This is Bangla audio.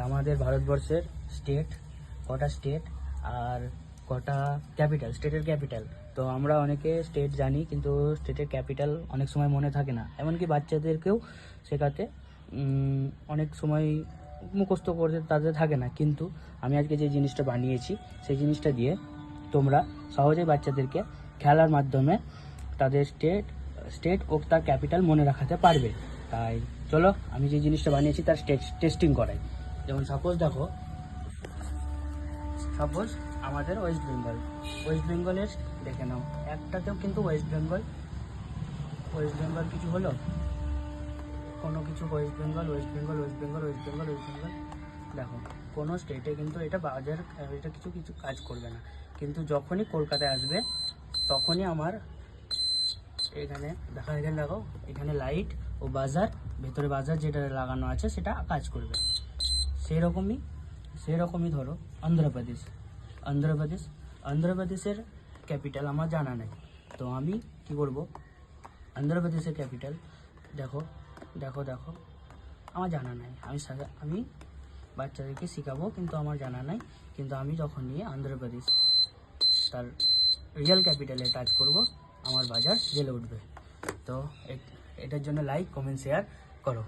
আমাদের ভারতবর্ষের স্টেট কটা স্টেট আর কটা ক্যাপিটাল, স্টেটের ক্যাপিটাল। তো আমরা অনেকে স্টেট জানি কিন্তু স্টেটের ক্যাপিটাল অনেক সময় মনে থাকে না, এমনকি বাচ্চাদেরকেও শেখাতে অনেক সময় মুখস্থ করতে তাদের থাকে না। কিন্তু আমি আজকে যে জিনিসটা বানিয়েছি সেই জিনিসটা দিয়ে তোমরা সহজেই বাচ্চাদেরকে খেলার মাধ্যমে তাদের স্টেট ও তার ক্যাপিটাল মনে রাখাতে পারবে। তাই চলো আমি যে জিনিসটা বানিয়েছি তার টেস্টিং করাই। যেমন সাপোজ আমাদের ওয়েস্ট বেঙ্গলের দেখে নাও, একটাতেও কিন্তু ওয়েস্ট বেঙ্গল কিছু হলো, কোনো কিছু ওয়েস্ট বেঙ্গল দেখো কোনো স্টেটে কিন্তু এটা কিছু কাজ করবে না। কিন্তু যখনই কলকাতায় আসবে তখনই আমার এখানে দেখো এখানে লাইট ও বাজার, ভেতরে বাজার যেটা লাগানো আছে সেটা কাজ করবে। সেরকমই ধরো অন্ধ্রপ্রদেশের ক্যাপিটাল আমার জানা নেই, তো আমি কি করব, অন্ধ্রপ্রদেশের ক্যাপিটাল দেখো আমার জানা নাই, আমি বাচ্চাদেরকে শেখাবো কিন্তু আমার জানা নাই। কিন্তু আমি যখন নিয়ে অন্ধ্রপ্রদেশ তার রিয়েল ক্যাপিটালে টাচ করব, আমার বাজার জেলে উঠবে। তো এটার জন্য লাইক কমেন্ট শেয়ার করো।